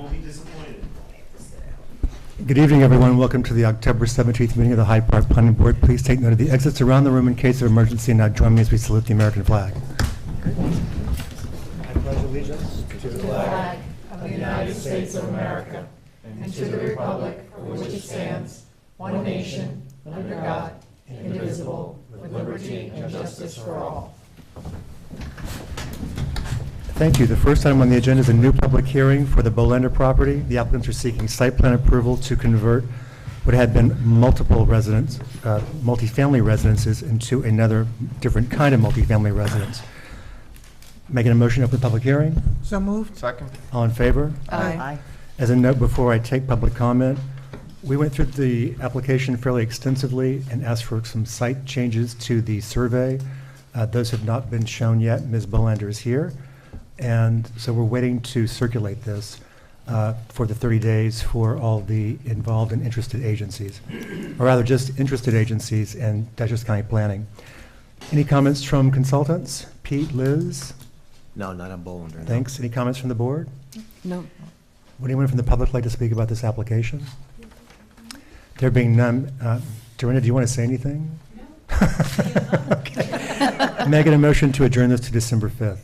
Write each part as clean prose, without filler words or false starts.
won't be disappointed. Good evening, everyone. Welcome to the October 17th meeting of the Hyde Park Planning Board. Please take note of the exits around the room in case of emergency. Now join me as we salute the American flag. I pledge allegiance to the flag of the United States of America and to the republic for which it stands, one nation, under God, indivisible, with liberty and justice for all. Thank you. The first item on the agenda is a new public hearing for the BOLANDER property. The applicants are seeking site plan approval to convert what had been multiple residents, multifamily residences into another different kind of multifamily residence. Making a motion to open the public hearing. So moved. Second. All in favor? Aye. As a note before I take public comment, we went through the application fairly extensively and asked for some site changes to the survey. Those have not been shown yet. Ms. Bolander is here. And so we're waiting to circulate this for the 30 days for all the involved and interested agencies, or rather just interested agencies and Dutchess County Planning. Any comments from consultants? Pete, Liz? No, not on Bolander. Thanks. Any comments from the board? No. Would anyone from the public like to speak about this application? There being none, Dorinda, do you want to say anything? No. Okay. Making a motion to adjourn this to December 5th.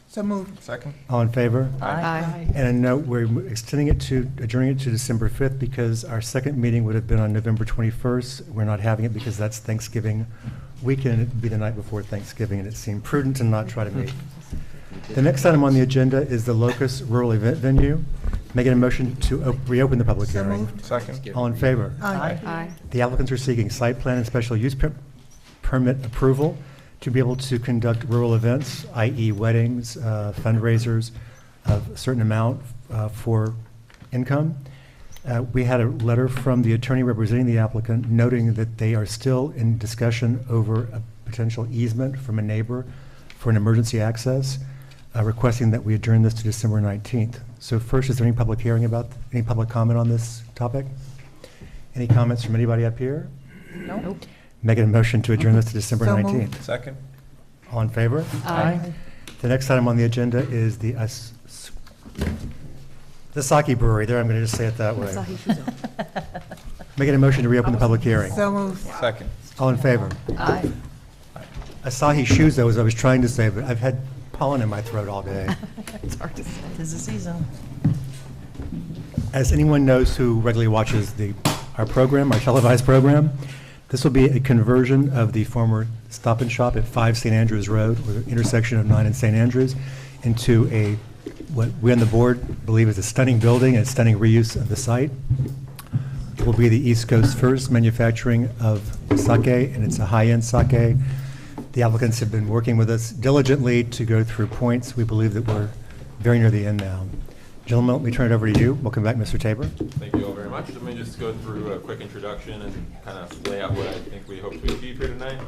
So moved. Second. All in favor? Aye. And a note, we're adjourning it to December 5th because our second meeting would have been on November 21st. We're not having it because that's Thanksgiving weekend. It would be the night before Thanksgiving, and it seemed prudent to not try to meet. The next item on the agenda is the LOCUSTS Rural Event Venue. Making a motion to reopen the public So hearing. moved. Second. All in favor? Aye. The applicants are seeking site plan and special use permit approval to be able to conduct rural events, i.e. weddings, fundraisers of a certain amount for income. We had a letter from the attorney representing the applicant noting that they are still in discussion over a potential easement from a neighbor for an emergency access, requesting that we adjourn this to December 19th. So first, is there any public hearing any public comment on this topic? Any comments from anybody up here? Nope. Making a motion to adjourn this to December So 19th. moved. Second. All in favor? Aye. The next item on the agenda is the Sake Brewery. There, I'm going to just say it that way. Making a motion to reopen the public hearing. So moved. Second. All in favor? Aye. Asahi Shoes, though, as I was trying to say, but I've had pollen in my throat all day. It's hard to say. Tis the season. As anyone knows who regularly watches our program, our televised program, this will be a conversion of the former Stop and Shop at 5 St. Andrews Road, or the intersection of 9 and St. Andrews, into what we on the board believe is a stunning building and a stunning reuse of the site. It will be the East Coast first manufacturing of sake, and it's a high-end sake. The applicants have been working with us diligently to go through points. We believe that we're very near the end now. Gentlemen, let me turn it over to you. Welcome back, Mr. Tabor. Thank you all very much. Let me just go through a quick introduction and kind of lay out what I think we hope to achieve here tonight.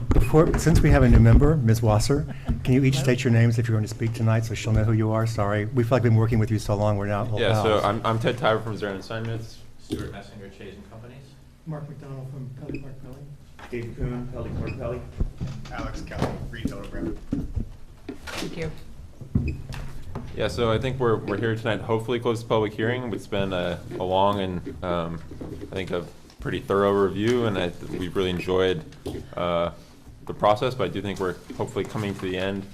Since we have a new member, Ms. Wasser, can you each state your names if you're going to speak tonight so she'll know who you are? Sorry, we feel like we've been working with you so long, we're now old Yeah, so pals. I'm Ted Tyber from Zaren Assignments, Stuart Messinger, Chase and Companies. Mark McDonald from Pelly Park Pelly. Dave Kuhn, Pelly Park Pelly. Alex Kelly, Retailer Brand. Thank you. Yeah, so I think we're here tonight, hopefully close the public hearing. It's been a long and I think a pretty thorough review, and we've really enjoyed the process, but I do think we're hopefully coming to the end.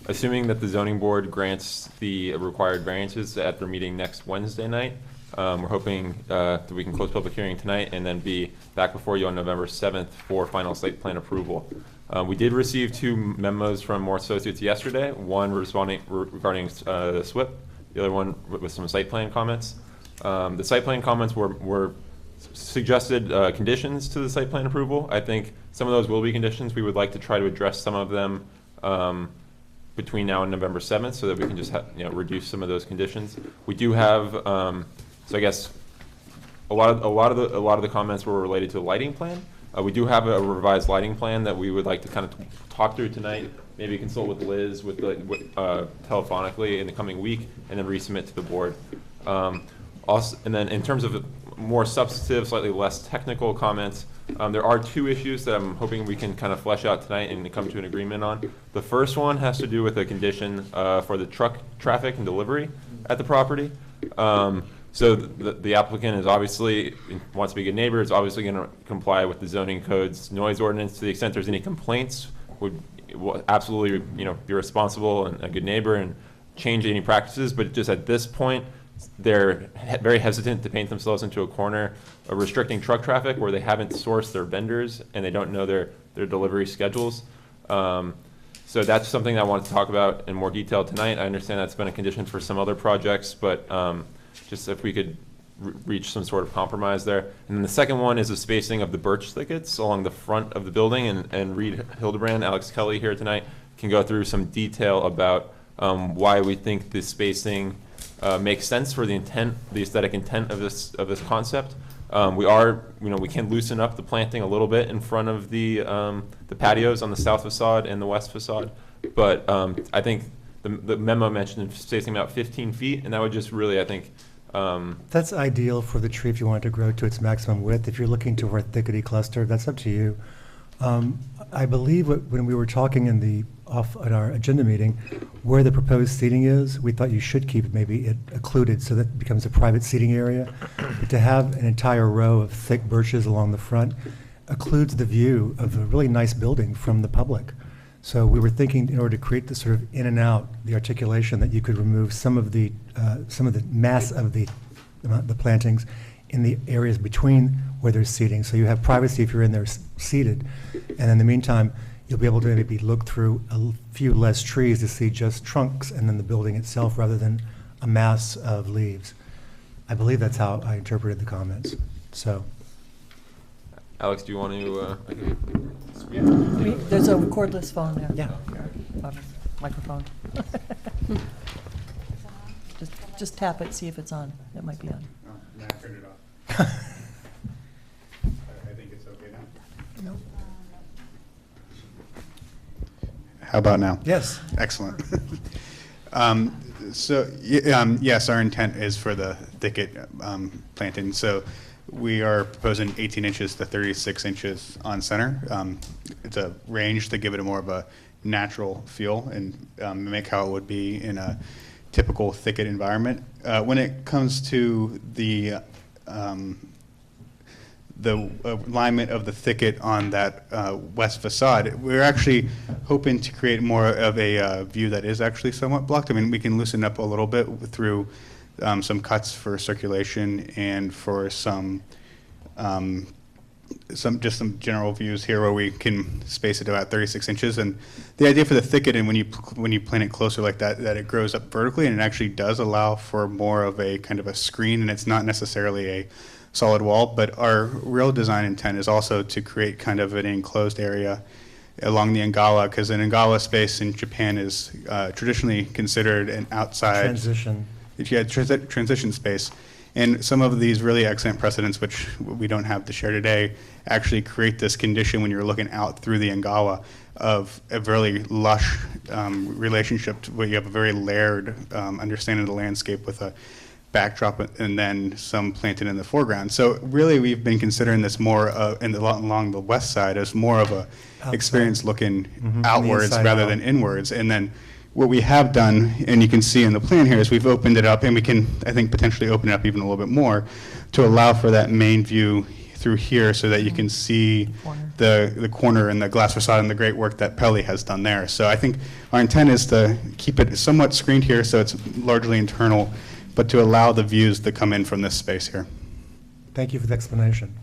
Assuming that the zoning board grants the required variances at their meeting next Wednesday night, we're hoping that we can close public hearing tonight and then be back before you on November 7th for final site plan approval. We did receive 2 memos from Moore Associates yesterday, one regarding the SWIP, the other one with some site plan comments. The site plan comments were suggested conditions to the site plan approval. I think some of those will be conditions. We would like to try to address some of them between now and November 7th so that we can just reduce some of those conditions. We do have, so I guess a lot of the comments were related to the lighting plan. We do have a revised lighting plan that we would like to kind of talk through tonight, maybe consult with Liz telephonically in the coming week, and then resubmit to the board. Also, and then in terms of more substantive, slightly less technical comments, there are 2 issues that I'm hoping we can kind of flesh out tonight and come to an agreement on. The first one has to do with a condition for the truck traffic and delivery at the property. So the applicant is obviously, wants to be a good neighbor, is obviously going to comply with the zoning code's noise ordinance. To the extent there's any complaints, will absolutely, be responsible and a good neighbor and change any practices. But just at this point, they're very hesitant to paint themselves into a corner of restricting truck traffic where they haven't sourced their vendors and they don't know their delivery schedules. So that's something I wanted to talk about in more detail tonight. I understand that's been a condition for some other projects, but just if we could reach some sort of compromise there. And then the second one is the spacing of the birch thickets along the front of the building, and Reed Hildebrand, Alex Kelly here tonight can go through some detail about why we think this spacing makes sense for the aesthetic intent of this concept. We can loosen up the planting a little bit in front of the patios on the south facade and the west facade, but I think the memo mentioned spacing about 15 feet, and that would just really, I think. That's ideal for the tree if you want it to grow to its maximum width. If you're looking to a thickety cluster, that's up to you. I believe when we were talking in our agenda meeting, where the proposed seating is, we thought you should keep maybe it occluded so that it becomes a private seating area. But to have an entire row of thick birches along the front occludes the view of a really nice building from the public. So we were thinking, in order to create the sort of in and out, the articulation, that you could remove some of the mass of the plantings in the areas between where there's seating. So you have privacy if you're in there seated. And in the meantime, you'll be able to maybe look through a few less trees to see just trunks and then the building itself rather than a mass of leaves. I believe that's how I interpreted the comments. So. Alex, do you want to? There's a cordless phone there. Yeah. Microphone. Just tap it, see if it's on. It might be on. Oh, now I turned it off. I think it's okay now. No. How about now? Yes. Excellent. Yes, our intent is for the thicket planting. So we are proposing 18 inches to 36 inches on center. It's a range to give it a more of a natural feel and mimic how it would be in a typical thicket environment. When it comes to the alignment of the thicket on that west facade, we're actually hoping to create more of a view that is actually somewhat blocked. I mean, we can loosen up a little bit through some cuts for circulation and for some general views here where we can space it about 36 inches. And the idea for the thicket, and when you plant it closer like that it grows up vertically, and it actually does allow for more of a kind of a screen, and it's not necessarily a solid wall. But our real design intent is also to create kind of an enclosed area along the Ngala, because an Ngala space in Japan is traditionally considered an outside Transition. Transition space. And some of these really excellent precedents, which we don't have to share today, actually create this condition when you're looking out through the Ngala of a really lush relationship where you have a very layered understanding of the landscape with a backdrop and then some planted in the foreground. So really we've been considering this more along the west side as more of a experience looking outwards rather than inwards. And then what we have done, and you can see in the plan here, is we've opened it up, and we can, I think, potentially open it up even a little bit more to allow for that main view through here so that you can see the corner and the glass facade and the great work that Pelly has done there. So I think our intent is to keep it somewhat screened here so it's largely internal, but to allow the views that come in from this space here. Thank you for the explanation.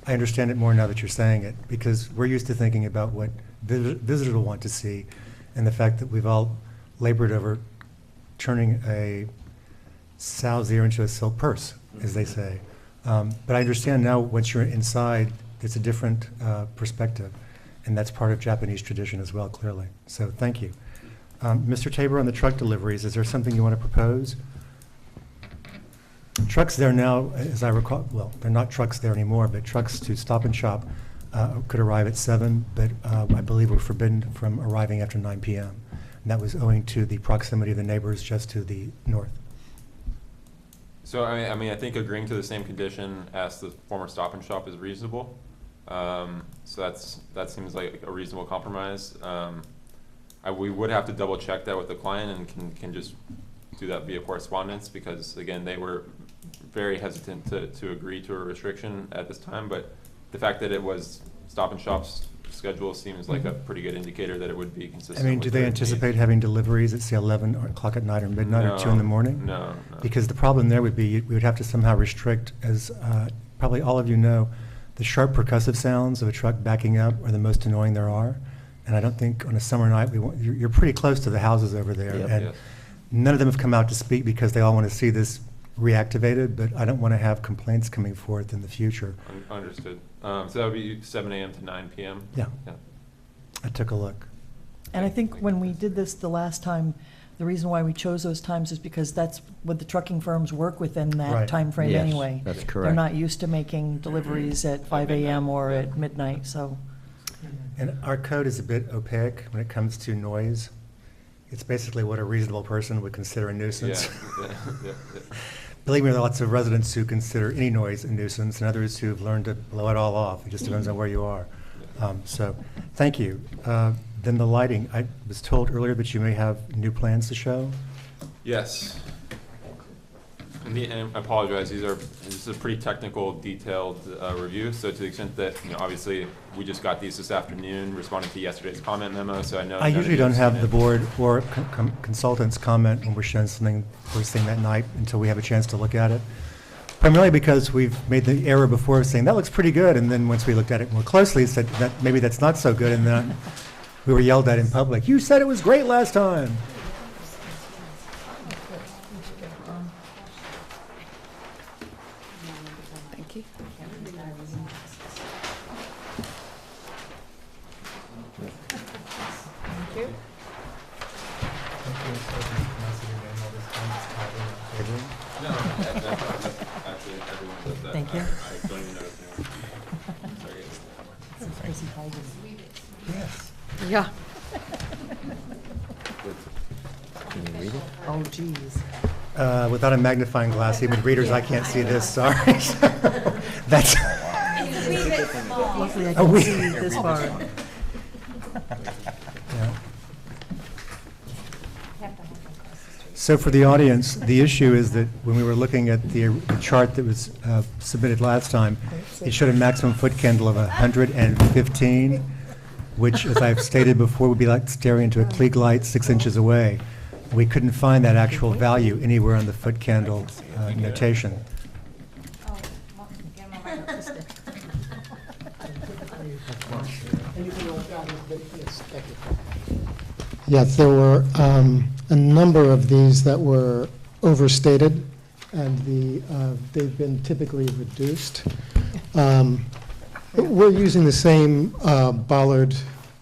I understand it more now that you're saying it, because we're used to thinking about what visitors will want to see, and the fact that we've all labored over turning a sow's ear into a silk purse, as they say. But I understand now, once you're inside, it's a different perspective, and that's part of Japanese tradition as well, clearly. So thank you. Mr. Tabor, on the truck deliveries, is there something you want to propose? Trucks there now, as I recall, well, they're not trucks there anymore, but trucks to Stop and Shop could arrive at 7, but I believe were forbidden from arriving after 9 p.m. And that was owing to the proximity of the neighbors just to the north. So I think agreeing to the same condition as the former Stop and Shop is reasonable. So that seems like a reasonable compromise. We would have to double check that with the client and can just do that via correspondence, because again, they were very hesitant to agree to a restriction at this time, but the fact that it was Stop and Shop's schedule seems like a pretty good indicator that it would be consistent. I mean, do with they their anticipate needs. having deliveries at, say, 11 o'clock at night or midnight or 2 in the morning? No. Because the problem there would be, we would have to somehow restrict, as probably all of you know, the sharp percussive sounds of a truck backing up are the most annoying there are. And I don't think on a summer night, you're pretty close to the houses over there. Yep. And Yes. none of them have come out to speak because they all want to see this reactivated, but I don't want to have complaints coming forth in the future. Understood. So that would be 7 a.m. to 9 p.m.? Yeah. I took a look. And I think when we did this the last time, the reason why we chose those times is because that's what the trucking firms work within that Right. time frame Yes, anyway. that's They're correct. not used to making deliveries at 5 a.m. or at midnight, so. And our code is a bit opaque when it comes to noise. It's basically what a reasonable person would consider a nuisance. Yeah. Believe me, there are lots of residents who consider any noise a nuisance and others who've learned to blow it all off. It just depends on where you are. So, thank you. Then the lighting, I was told earlier that you may have new plans to show. Yes. And I apologize, this is a pretty technical, detailed review, so to the extent that, obviously, we just got these this afternoon, responding to yesterday's comment memo, so I know. I none of usually you don't have seen the it. board or consultants comment when we're showing something first thing that night until we have a chance to look at it. Primarily because we've made the error before of saying, that looks pretty good, and then once we looked at it more closely, said that maybe that's not so good, and then we were yelled at in public, you said it was great last time. Thank you. Thank you. No, actually, everyone does that. Thank you. I don't even notice anymore. Sorry. Yes. Yeah. Can you read it? Oh, geez. Without a magnifying glass, even readers, I can't see this, sorry. That's, Luckily, I Oh, can we- see this far. yeah. So for the audience, the issue is that when we were looking at the chart that was submitted last time, it showed a maximum foot candle of 115, which, as I've stated before, would be like staring into a Klieg light 6 inches away. We couldn't find that actual value anywhere on the foot candle notation. Yes, there were a number of these that were overstated, and they've been typically reduced. We're using the same bollard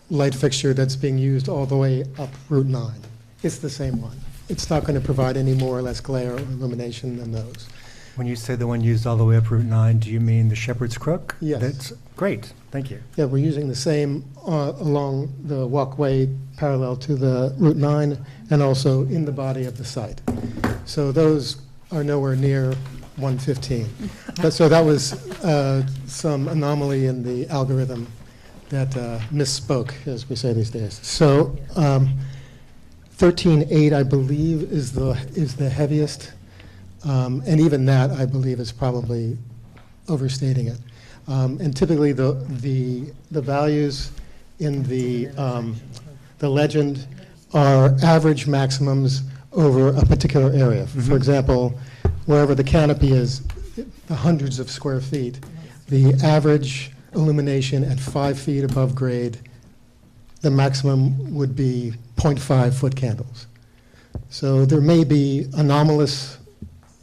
light fixture that's being used all the way up Route 9. It's the same one. It's not going to provide any more or less glare or illumination than those. When you say the one used all the way up Route 9, do you mean the Shepherd's Crook? Yes. That's great, thank you. Yeah, we're using the same along the walkway parallel to the Route 9 and also in the body of the site. So those are nowhere near 115. So that was some anomaly in the algorithm that misspoke, as we say these days. So 13.8, I believe, is the heaviest. And even that, I believe, is probably overstating it. And typically, the values in the legend are average maximums over a particular area. For example, wherever the canopy is, the hundreds of square feet, the average illumination at 5 feet above grade, the maximum would be 0.5 foot candles. So there may be anomalous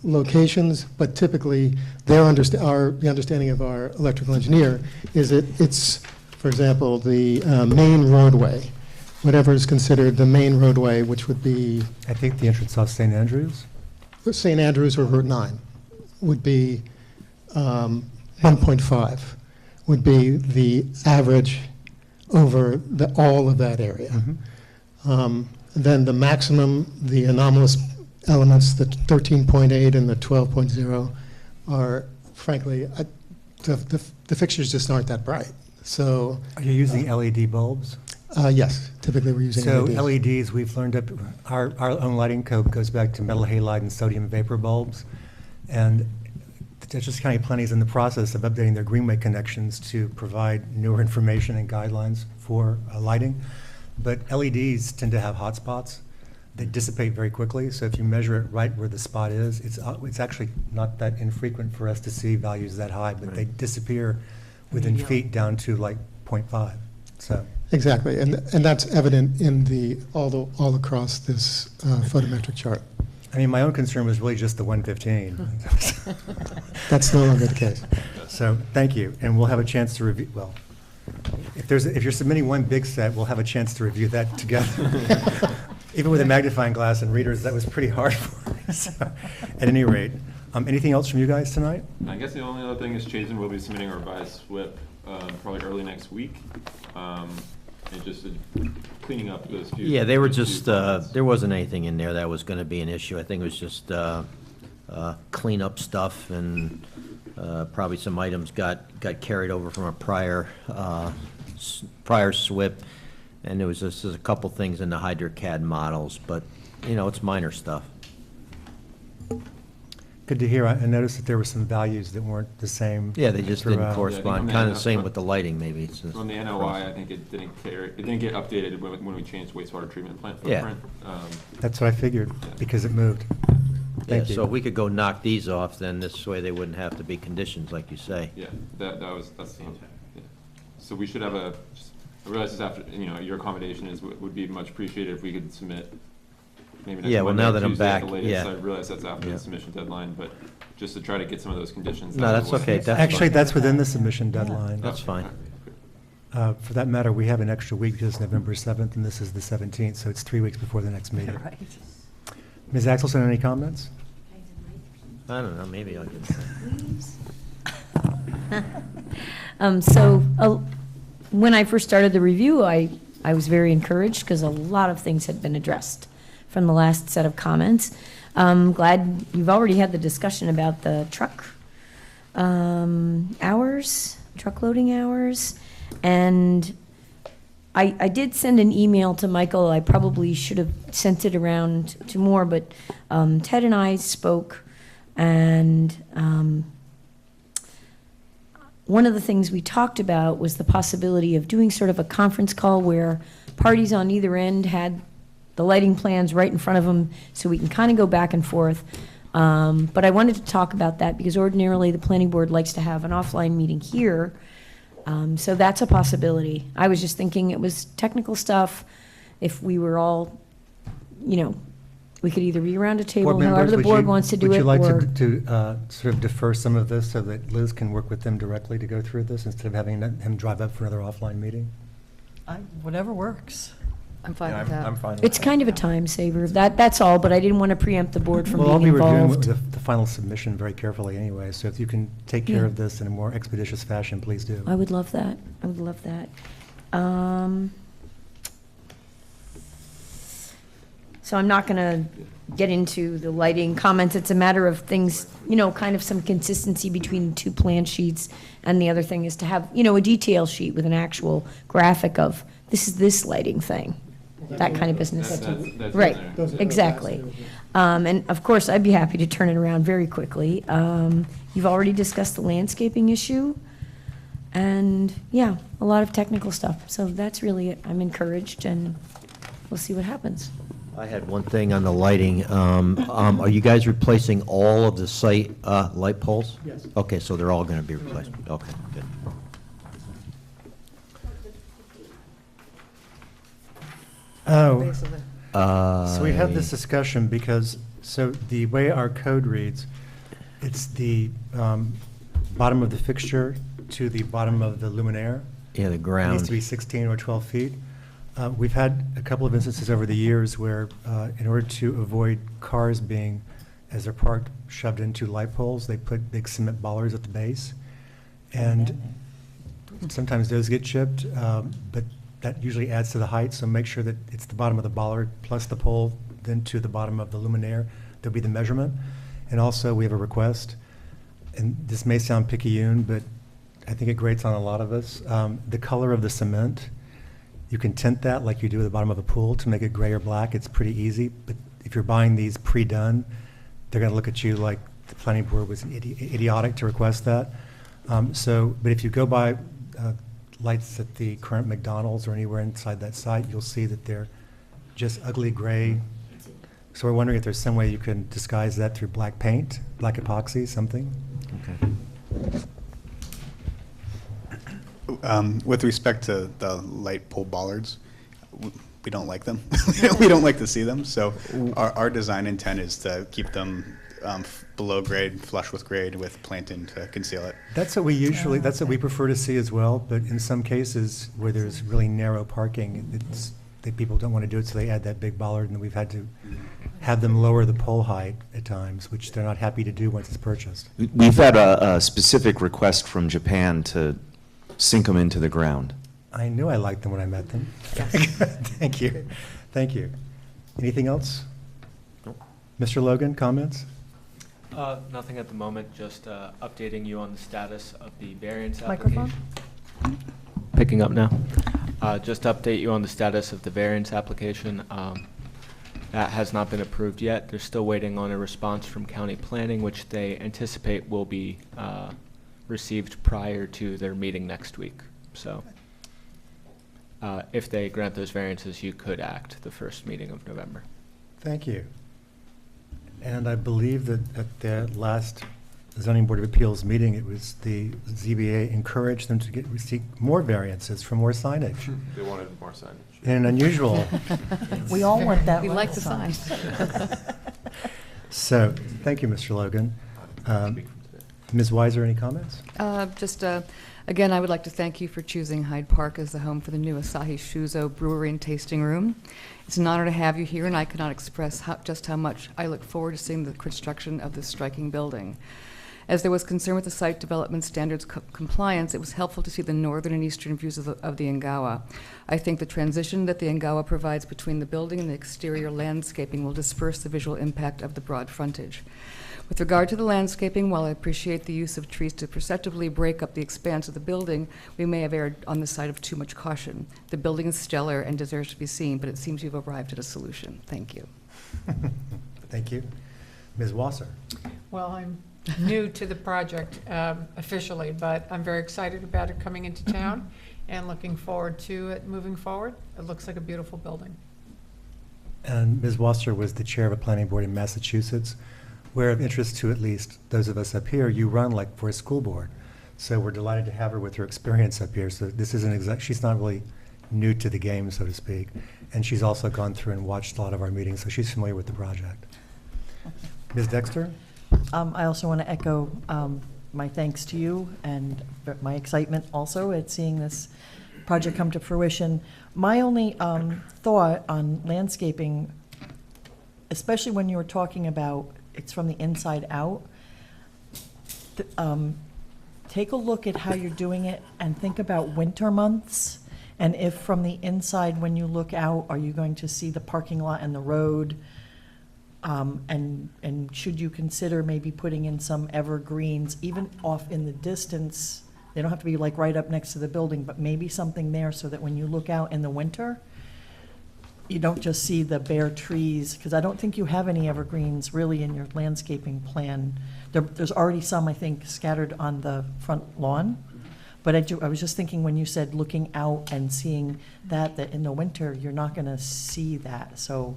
locations, but typically the understanding of our electrical engineer is that it's, for example, the main roadway, whatever is considered the main roadway, which would be I think the entrance off St. Andrews? St. Andrews or Route 9, would be 1.5, would be the average over all of that area. Then the maximum, the anomalous elements, the 13.8 and the 12.0 are, frankly, the fixtures just aren't that bright. So Are you using LED bulbs? Yes, typically we're using So LEDs. LEDs, we've learned up, our own lighting code goes back to metal halide and sodium vapor bulbs. And the Dutchess County Planning is in the process of updating their greenway connections to provide newer information and guidelines for lighting. But LEDs tend to have hot spots. They dissipate very quickly, so if you measure it right where the spot is, it's actually not that infrequent for us to see values that high, but they disappear within feet down to like 0.5, so. Exactly, and that's evident in all across this photometric chart. I mean, my own concern was really just the 115. That's no longer the case. So, thank you, and we'll have a chance to review, well, if you're submitting one big set, we'll have a chance to review that together. Even with a magnifying glass and readers, that was pretty hard for me. So, at any rate, anything else from you guys tonight? I guess the only other thing is Chazen will be submitting a revised SWIP probably early next week. And just cleaning up those few. Yeah, they were those few just, comments. there wasn't anything in there that was going to be an issue. I think it was just clean up stuff, and probably some items got carried over from a prior SWIP. And there was just a couple things in the HydroCAD models, but, it's minor stuff. Good to hear. I noticed that there were some values that weren't the same. Yeah, they just didn't throughout. correspond. Yeah, Kind of the same with the lighting, maybe. It's just- On the NOI, I think it didn't get updated when we changed wastewater treatment plant Yeah. footprint. That's what I figured, because it moved. Yeah, Thank you. so if we could go knock these off, then this way they wouldn't have to be conditions, like you say. Yeah, that's the intent. Yeah. So we should have I realize this after, your accommodation would be much appreciated if we could submit maybe next Yeah, well, Monday now or that I'm Tuesday at the back, latest. yeah. I realize that's after Yeah. the submission deadline, but just to try to get some of those conditions. No, out of that's the way. okay. That's Actually, fine. that's within the submission deadline. That's fine. For that matter, we have an extra week because it's November 7th, and this is the 17th, so it's 3 weeks before the next meeting. Right. Ms. Axelson, any comments? I don't know, maybe I'll get When I first started the review, I was very encouraged because a lot of things had been addressed from the last set of comments. Glad you've already had the discussion about the truck hours, truck loading hours. And I did send an email to Michael. I probably should have sent it around to more, but Ted and I spoke, and one of the things we talked about was the possibility of doing sort of a conference call where parties on either end had the lighting plans right in front of them, so we can kind of go back and forth. But I wanted to talk about that because ordinarily the planning board likes to have an offline meeting here. So that's a possibility. I was just thinking it was technical stuff. If we were all, we could either be around a table, Board members, however the would board you- wants to do Would it, you like or. to sort of defer some of this so that Liz can work with them directly to go through this instead of having him drive up for another offline meeting? Whatever works. I'm fine with that. I'm fine with It's that. kind of a time saver. That's all, but I didn't want to preempt the board from Well, I'll being be reviewing involved. the final submission very carefully anyway, so if you can take care of this in a more expeditious fashion, please do. I would love that. I would love that. So I'm not going to get into the lighting comments. It's a matter of things, kind of some consistency between two plan sheets. And the other thing is to have, a detail sheet with an actual graphic of, this is this lighting thing, that kind of business. That's in Right, there. exactly. And of course, I'd be happy to turn it around very quickly. You've already discussed the landscaping issue. And, yeah, a lot of technical stuff. So that's really it. I'm encouraged, and we'll see what happens. I had one thing on the lighting. Are you guys replacing all of the site light poles? Yes. Okay, so they're all going to be replaced. Okay, good. Oh, Base of the- so we had this discussion because, so the way our code reads, it's the bottom of the fixture to the bottom of the luminaire. Yeah, the It ground. needs to be 16 or 12 feet. We've had a couple of instances over the years where, in order to avoid cars being, as they're parked, shoved into light poles, they put big cement bollards at the base. And sometimes those get chipped, but that usually adds to the height, so make sure that it's the bottom of the bollard plus the pole, then to the bottom of the luminaire. There'll be the measurement. And also, we have a request, and this may sound picayune, but I think it grates on a lot of us. The color of the cement You can tint that like you do at the bottom of a pool to make it gray or black. It's pretty easy. But if you're buying these pre-done, they're going to look at you like the planning board was idiotic to request that. But if you go by lights at the current McDonald's or anywhere inside that site, you'll see that they're just ugly gray. So we're wondering if there's some way you can disguise that through black paint, black epoxy, something. Okay. With respect to the light pole bollards, we don't like them. We don't like to see them. So our design intent is to keep them below grade, flush with grade, with planting to conceal it. That's what we prefer to see as well, but in some cases where there's really narrow parking, people don't want to do it, so they add that big bollard, and we've had to have them lower the pole height at times, which they're not happy to do once it's purchased. We've had a specific request from Japan to sink them into the ground. I knew I liked them when I met them. Thank you. Thank you. Anything else? Nope. Mr. Logan, comments? Nothing at the moment, just updating you on the status of the variance Microphone? application. Picking up now. Just to update you on the status of the variance application. That has not been approved yet. They're still waiting on a response from county planning, which they anticipate will be received prior to their meeting next week. So if they grant those variances, you could act the first meeting of November. Thank you. And I believe that at their last zoning board of appeals meeting, it was the ZBA encouraged them to seek more variances for more signage. They wanted more signage. In an unusual. We all want that. We like the sign. So, thank you, Mr. Logan. Ms. Weiser, any comments? Again, I would like to thank you for choosing Hyde Park as the home for the new Asahi Shuzo Brewery and Tasting Room. It's an honor to have you here, and I cannot express just how much I look forward to seeing the construction of this striking building. As there was concern with the site development standards compliance, it was helpful to see the northern and eastern views of the Engawa. I think the transition that the Engawa provides between the building and the exterior landscaping will disperse the visual impact of the broad frontage. With regard to the landscaping, while I appreciate the use of trees to perceptibly break up the expanse of the building, we may have erred on the side of too much caution. The building is stellar and deserves to be seen, but it seems you've arrived at a solution. Thank you. Thank you. Ms. Wasser. Well, I'm new to the project officially, but I'm very excited about it coming into town and looking forward to it moving forward. It looks like a beautiful building. And Ms. Wasser was the chair of a planning board in Massachusetts, where of interest to at least those of us up here, you run like for a school board. So we're delighted to have her with her experience up here. So this isn't she's not really new to the game, so to speak. And she's also gone through and watched a lot of our meetings, so she's familiar with the project. Ms. Dexter? I also want to echo my thanks to you and my excitement also at seeing this project come to fruition. My only thought on landscaping, especially when you were talking about it's from the inside out, take a look at how you're doing it and think about winter months. And if from the inside, when you look out, are you going to see the parking lot and the road? And should you consider maybe putting in some evergreens, even off in the distance? They don't have to be like right up next to the building, but maybe something there so that when you look out in the winter, you don't just see the bare trees, because I don't think you have any evergreens really in your landscaping plan. There's already some, I think, scattered on the front lawn. But I was just thinking when you said looking out and seeing that in the winter, you're not going to see that. So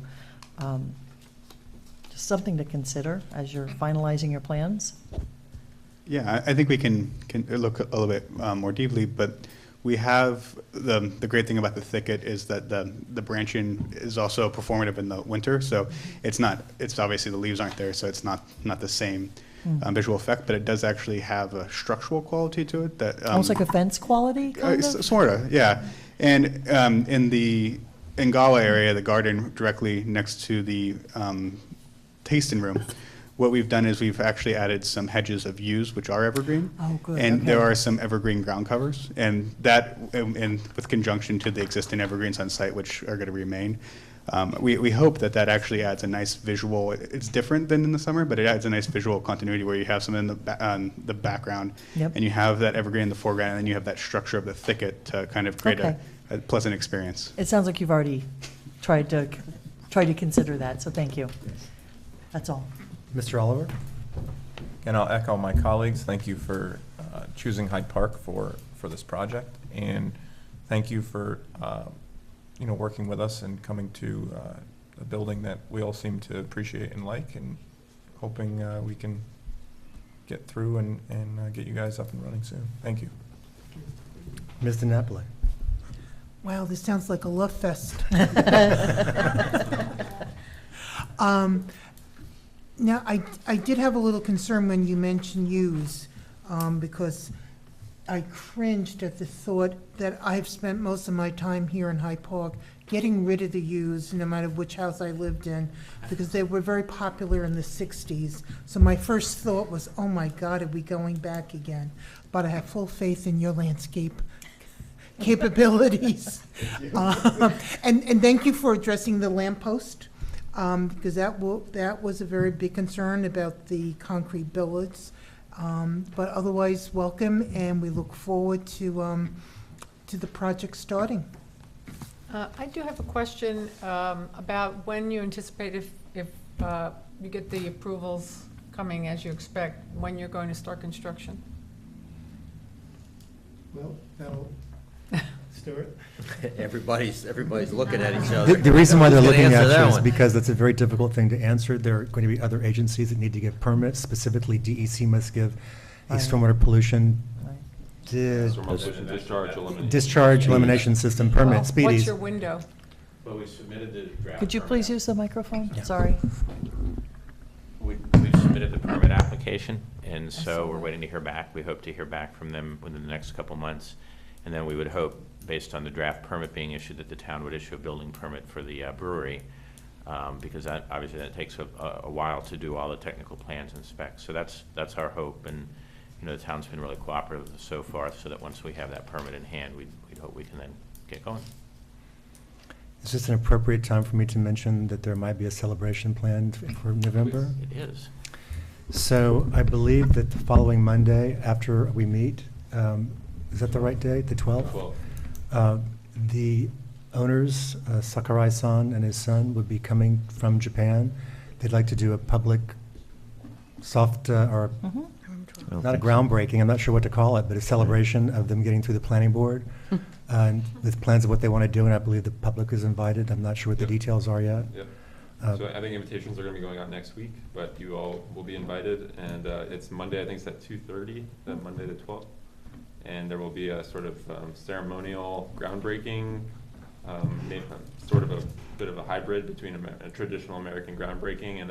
just something to consider as you're finalizing your plans. Yeah, I think we can look a little bit more deeply, but we have the great thing about the thicket is that the branching is also performative in the winter. So it's obviously the leaves aren't there, so it's not the same visual effect, but it does actually have a structural quality to it that Almost like a fence quality, kind of? Sort of, yeah. And in the Engawa area, the garden directly next to the tasting room, what we've done is we've actually added some hedges of yews, which are evergreen. Oh, good. And Okay. there are some evergreen ground covers, and that, and with conjunction to the existing evergreens on site, which are going to remain, we hope that actually adds a nice visual. It's different than in the summer, but it adds a nice visual continuity where you have some in the background, Yep. and you have that evergreen in the foreground, and then you have that structure of the thicket to kind of create Okay. a pleasant experience. It sounds like you've already tried to consider that, so thank you. That's all. Mr. Oliver? And I'll echo my colleagues. Thank you for choosing Hyde Park for this project, and thank you for working with us and coming to a building that we all seem to appreciate and like, and hoping we can get through and get you guys up and running soon. Thank you. Ms. DiNapoli? Wow, this sounds like a love fest. Now, I did have a little concern when you mentioned use, because I cringed at the thought that I've spent most of my time here in Hyde Park getting rid of the U's, no matter which house I lived in, because they were very popular in the 60s. So my first thought was, oh my God, are we going back again? But I have full faith in your landscape capabilities. And thank you for addressing the lamppost, because that was a very big concern about the concrete billets. But otherwise, welcome, and we look forward to the project starting. I do have a question about when you anticipate, if you get the approvals coming as you expect, when you're going to start construction? Well, that'll, Stuart? Everybody's looking at each other. The reason why they're Who's gonna looking answer at that you is one? because it's a very difficult thing to answer. There are going to be other agencies that need to give permits. Specifically, DEC must give a Right. stormwater pollution discharge elimination system permit, What's Speedies. your window? Well, we submitted the draft. Could you permit. please use the microphone? Yeah. Sorry. We've submitted the permit application, and so we're waiting to hear back. We hope to hear back from them within the next couple months. And then we would hope, based on the draft permit being issued, that the town would issue a building permit for the brewery, because that, obviously that takes a while to do all the technical plans and specs. So that's our hope, and the town's been really cooperative so far, so that once we have that permit in hand, we'd hope we can then get going. Is this an appropriate time for me to mention that there might be a celebration planned for November? It is. So I believe that the following Monday, after we meet, is that the right date, the 12th? The owners, Sakurai-san and his son, would be coming from Japan. They'd like to do a public soft, or not a groundbreaking, I'm not sure what to call it, but a celebration of them getting through the planning board, and with plans of what they want to do, and I believe the public is invited. I'm not sure what the details are yet. Yep. So I think invitations are going to be going out next week, but you all will be invited, and it's Monday, I think it's at 2:30, that Monday the 12th. And there will be a sort of ceremonial groundbreaking, sort of a bit of a hybrid between a traditional American groundbreaking and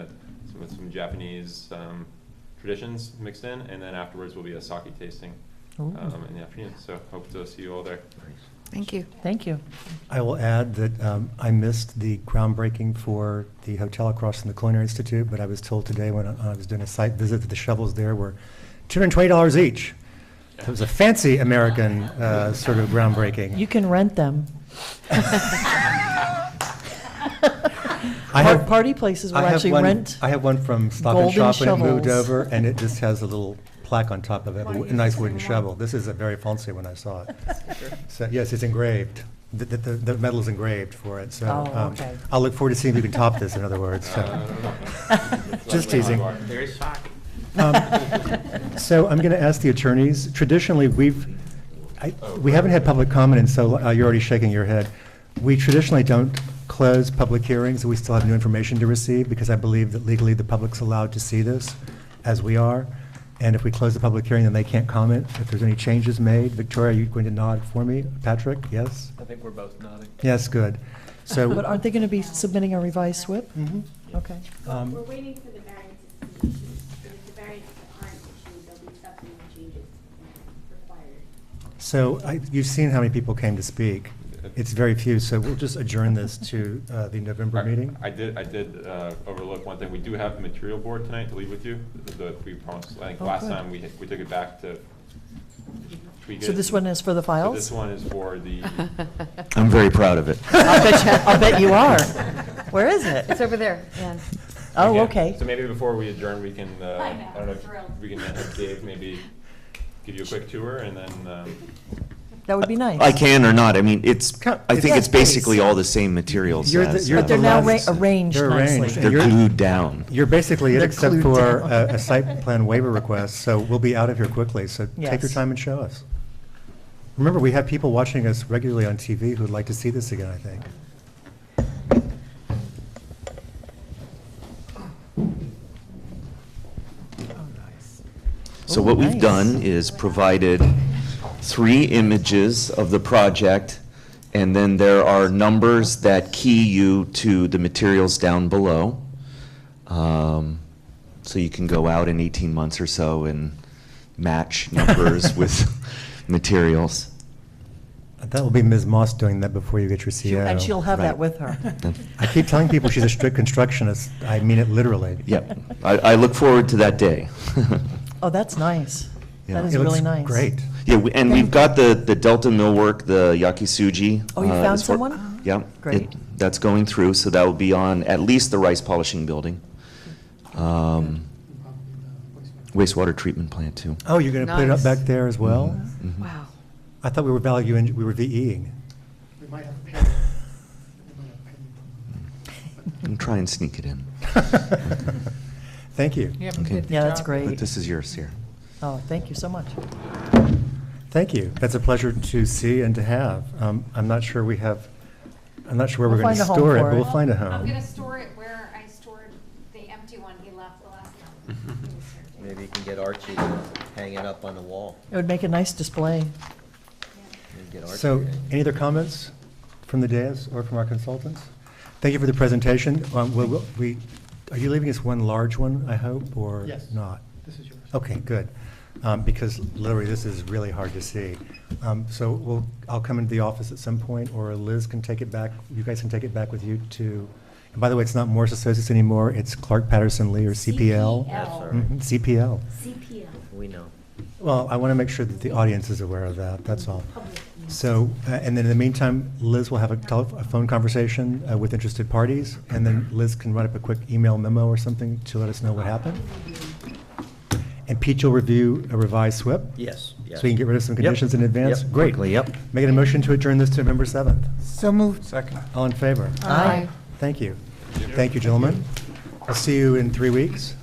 with some Japanese traditions mixed in, and then afterwards will be a sake tasting in the afternoon. So hope to see you all there. Thank you. Thank you. I will add that I missed the groundbreaking for the hotel across from the Culinary Institute, but I was told today when I was doing a site visit that the shovels there were $220 each. It was a fancy American sort of groundbreaking. You can rent them. I have- Party places will I have actually one- rent. I have one from Stop and golden Shop when it moved shovels. over, and it just has a little plaque on top of it, Wanna a use nice the wooden same shovel. one? This is a very fancy when I saw it. So, yes, it's engraved. The metal is engraved for it, so. Oh, okay. I'll look forward to seeing if you can top this, in other words, so. Just teasing. There is sake. So I'm going to ask the attorneys, traditionally, we haven't had public comment, and so you're already shaking your head. We traditionally don't close public hearings, we still have new information to receive, because I believe that legally the public's allowed to see this, as we are. And if we close the public hearing, then they can't comment if there's any changes made. Victoria, are you going to nod for me? Patrick, yes? I think we're both nodding. Yes, good. So. But aren't they going to be submitting a revised SWIP? Mhm. Okay. We're waiting for the variances to be issued, and if the variances aren't issued, there'll be substantive changes required. So you've seen how many people came to speak. It's very few, so we'll just adjourn this to the November meeting. I did overlook one thing. We do have the material board tonight to leave with you. We promised, I think Oh, last good. time we took it back to tweak it. So this one is for the So files? this one is for the, I'm very proud of it. I'll bet you are. Where is it? It's over there, yeah. Oh, Yeah. okay. So maybe before we adjourn, we can, I I don't know, thrilled. if we can have Dave maybe give you a quick tour, and then That would be nice. I can or not. I mean, I think Yes, it's basically please. all the same materials. You're as, you're But they're the now last- arranged they're nicely. arranged. They're You're- glued down. You're basically it, They're except glued for down. a site plan waiver request, so we'll be out of here quickly, so take your Yes. time and show us. Remember, we have people watching us regularly on TV who'd like to see this again, I think. So Ooh, what we've nice. done is provided 3 images of the project, and then there are numbers that key you to the materials down below. So you can go out in 18 months or so and match numbers with materials. That will be Ms. Moss doing that before you get your CO. And she'll have that Right. with her. I keep telling people she's a strict constructionist. I mean it literally. Yep. I look forward to that day. Oh, that's nice. Yeah. That is It looks really nice. great. Yeah, and we've got the Delta Millwork, the yakisuji. Oh, you found as far- someone? Yeah. Great. That's going through, so that will be on at least the rice polishing building. Wastewater treatment plant, too. Oh, you're going to put it up Nice. back there as well? Mhm. Wow. I thought we were we were VEing. We might have a And try and sneak it in. Thank you. You haven't Okay. did the Yeah, that's job. great. But this is yours here. Oh, thank you so much. Thank you. That's a pleasure to see and to have. I'm not sure where we're We'll going to find a home store it, for but we'll it. find a I'm home. gonna store it where I stored the empty one he left the last time. Maybe you can get Archie to hang it up on the wall. It would make a nice display. Maybe get Archie So, to hang it. any other comments from the dais or from our consultants? Thank you for the presentation. Are you leaving us one large one, I hope, or Yes. not? This is yours. Okay, good. Because literally, this is really hard to see. So I'll come into the office at some point, or Liz can take it back, you guys can take it back with you to, and by the way, it's not Morris Associates anymore, it's Clark Patterson Lee, or CPL. That's all right. CPL. CPL. We know. Well, I want to make sure that the audience is aware of that, that's all. So, and then in the meantime, Liz will have a phone conversation with interested parties, and then Liz can write up a quick email memo or something to let us know what happened. And Pete, you'll review a revised SWIP? Yes, yes. So we can get rid of some Yep. conditions in advance? Yep, Great. quickly, yep. Making a motion to adjourn this to November 7th. So moved. Second. All in favor? Aye. Thank you. Thank you, gentlemen. I'll see you in 3 weeks.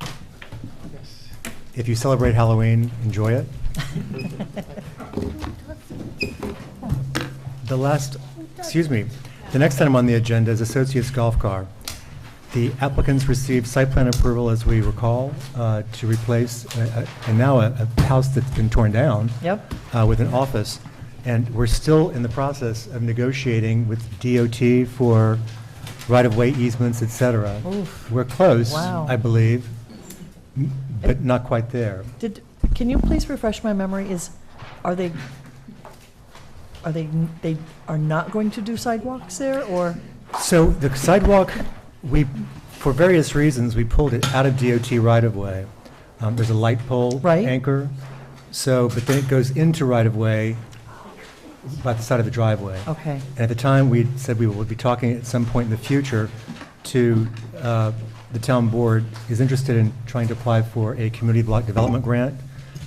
Yes. If you celebrate Halloween, enjoy it. The next item on the agenda is Associates Golf Car. The applicants received site plan approval, as we recall, to replace, and now a house that's been torn down. Yep. With an office. And we're still in the process of negotiating with DOT for right-of-way easements, et cetera. Oof. We're close, Wow. I believe, but not quite there. Can you please refresh my memory? They are not going to do sidewalks there, or? So the sidewalk, for various reasons, we pulled it out of DOT right-of-way. There's a light pole Right. anchor, but then it goes into right-of-way by the side of the driveway. Okay. And at the time, we said we would be talking at some point in the future to, the town board is interested in trying to apply for a community block development grant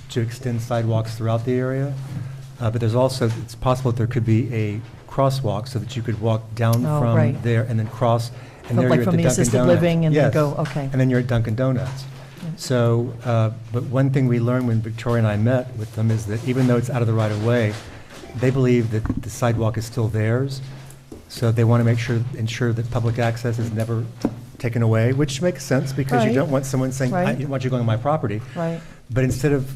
to extend sidewalks throughout the area. But there's also, it's possible that there could be a crosswalk so that you could walk down Oh, from right. there and then cross. And From- there like you're at from the the Dunkin' assisted Donuts. living and then Yes. go- okay. And then you're at Dunkin' Donuts. So, but one thing we learned when Victoria and I met with them is that even though it's out of the right-of-way, they believe that the sidewalk is still theirs. So they want to ensure that public access is never taken away, which makes sense because you Right. don't want someone saying, I Right. don't want you going on my property. Right. But instead of,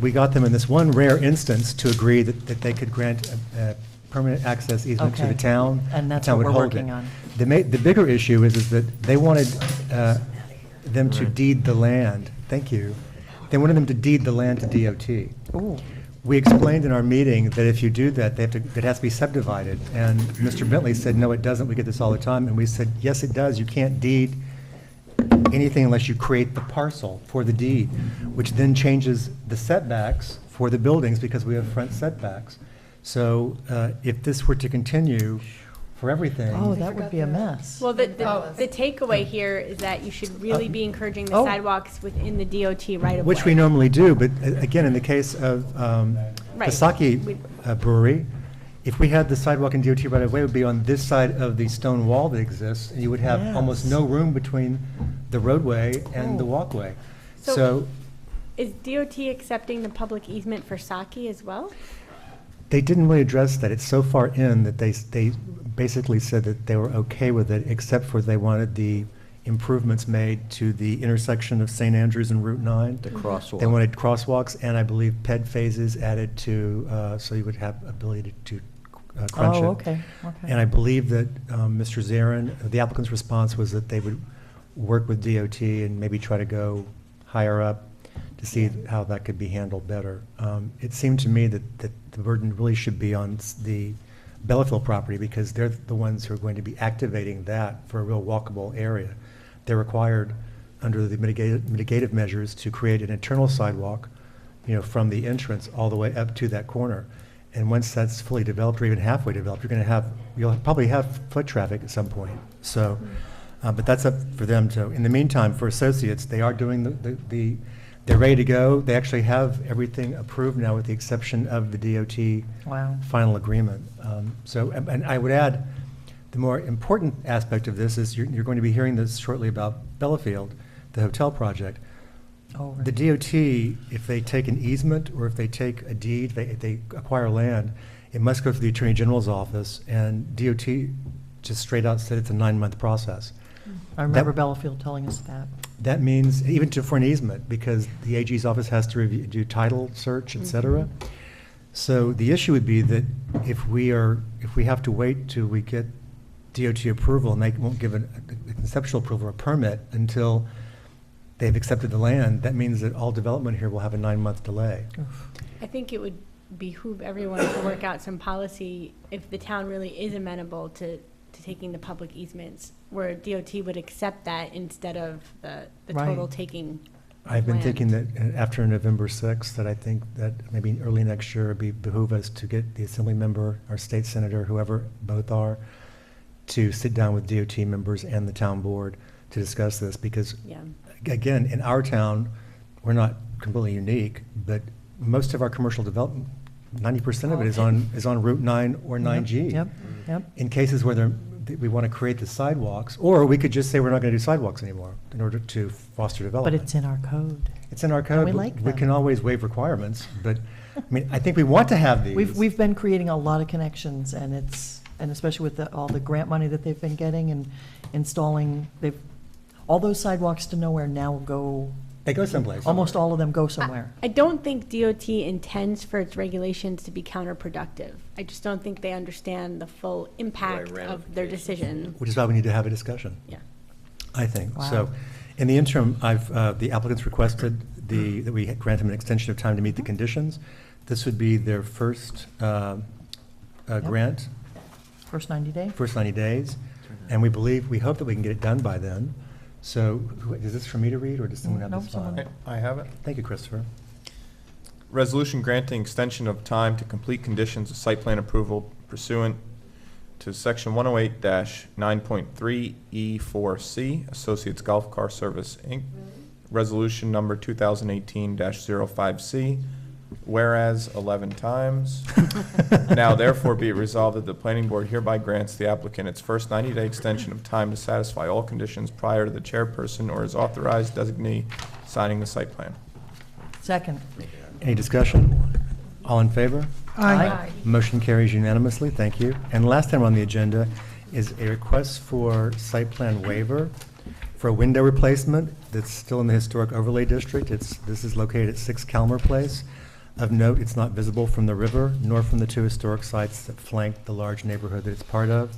we got them in this one rare instance to agree that they could grant a permanent access easement to Okay. the town. And that's The town what would we're hold it. working on. The bigger issue is that they wanted them to deed the land. Thank you. They wanted them to deed the land to DOT. Ooh. We explained in our meeting that if you do that, it has to be subdivided. And Mr. Bentley said, no, it doesn't. We get this all the time. And we said, yes, it does. You can't deed anything unless you create the parcel for the deed, which then changes the setbacks for the buildings because we have front setbacks. So if this were to continue for everything. Oh, that would be a mess. Well, the takeaway here is that you should really be encouraging the sidewalks within the DOT right of way. Which we normally do, but again, in the case of Right. Sake We- Brewery, if we had the sidewalk and DOT right of way, it would be on this side of the stone wall that exists, and you would have almost Yes. no room between the roadway and the Oh. walkway. So- So Is DOT accepting the public easement for Sake as well? they didn't really address that. It's so far in that they basically said that they were okay with it, except for they wanted the improvements made to the intersection of St. Andrews and Route 9. The crosswalk. They wanted crosswalks, and I believe ped phases added to, so you would have ability to crunch it. Oh, okay, okay. And I believe that Mr. Zarin, the applicant's response was that they would work with DOT and maybe try to go higher up to see how that could be handled better. It seemed to me that the burden really should be on the Bellafield property, because they're the ones who are going to be activating that for a real walkable area. They're required, under the mitigative measures, to create an internal sidewalk, from the entrance all the way up to that corner. And once that's fully developed, or even halfway developed, you'll probably have foot traffic at some point. So, but that's up for them to. In the meantime, for associates, they are doing they're ready to go. They actually have everything approved now, with the exception of the DOT Wow. final agreement. And I would add, the more important aspect of this is you're going to be hearing this shortly about Bellafield, the hotel project. Oh, right. The DOT, if they take an easement or if they take a deed, if they acquire land, it must go through the Attorney General's office, and DOT just straight out said it's a 9-month process. I remember Bellafield telling us that. That means, even for an easement, because the AG's office has to do title search, et cetera. So the issue would be that if we have to wait till we get DOT approval, and they won't give a conceptual approval or a permit until they've accepted the land, that means that all development here will have a 9-month delay. I think it would behoove everyone to work out some policy if the town really is amenable to taking the public easements, where DOT would accept that instead of the Right. total taking. I've been land. thinking that after November 6th, that I think that maybe early next year, it'd behoove us to get the assembly member, our state senator, whoever both are, to sit down with DOT members and the town board to discuss this, because Yeah. again, in our town, we're not completely unique, but most of our commercial development, 90% of it is on Route 9 or 9G. Yep, yep. In cases where we want to create the sidewalks, or we could just say we're not going to do sidewalks anymore in order to foster But development. it's in our code. It's in our And code. we but like We them. can always waive requirements, but, I think we want to have these. We've been creating a lot of connections, and especially with all the grant money that they've been getting and installing, all those sidewalks to nowhere now go, They go someplace. almost all of them go somewhere. I don't think DOT intends for its regulations to be counterproductive. I just don't think they understand the full impact of their decision. Which is why we need to have a discussion. Yeah. I think. Wow. So, in the interim, the applicants requested that we grant them an extension of time to meet the conditions. This would be their first grant, First 90 day? first 90 days, and we hope that we can get it done by then. So, is this for me to read, or does someone have No, this file? someone- I have it. Thank you, Christopher. Resolution granting extension of time to complete conditions of site plan approval pursuant to Section 108-9.3E4C, Associates Golf Car Service, Inc., Resolution Number 2018-05C, whereas 11 times. Now therefore be it resolved that the planning board hereby grants the applicant its first 90-day extension of time to satisfy all conditions prior to the chairperson or his authorized designee signing the site plan. Second. Any discussion? All in favor? Aye. Motion carries unanimously, thank you. And last item on the agenda is a request for site plan waiver for a window replacement that's still in the historic overlay district. This is located at 6 Calmer Place. Of note, it's not visible from the river nor from the 2 historic sites that flank the large neighborhood that it's part of.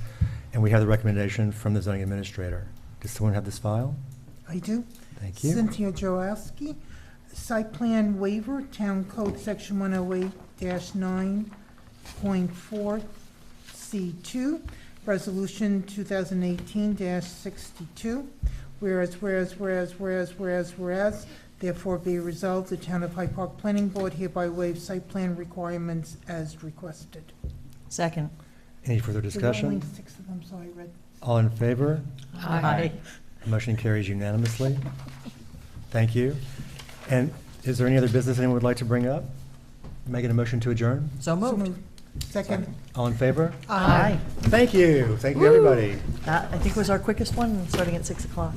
And we have the recommendation from the zoning administrator. Does someone have this file? I do. Thank you. Cynthia Joowski, site plan waiver, Town Code Section 108-9.4C2, Resolution 2018-62. Whereas, therefore be resolved, the Town of Hyde Park Planning Board hereby waives site plan requirements as requested. Second. Any further There were discussion? only 6 of them, so I read. All in favor? Aye. Motion carries unanimously. Thank you. And is there any other business anyone would like to bring up? Megan, a motion to adjourn? So moved. Second. All in favor? Aye. Thank you, everybody. That, I think, was our quickest one, starting at 6 o'clock.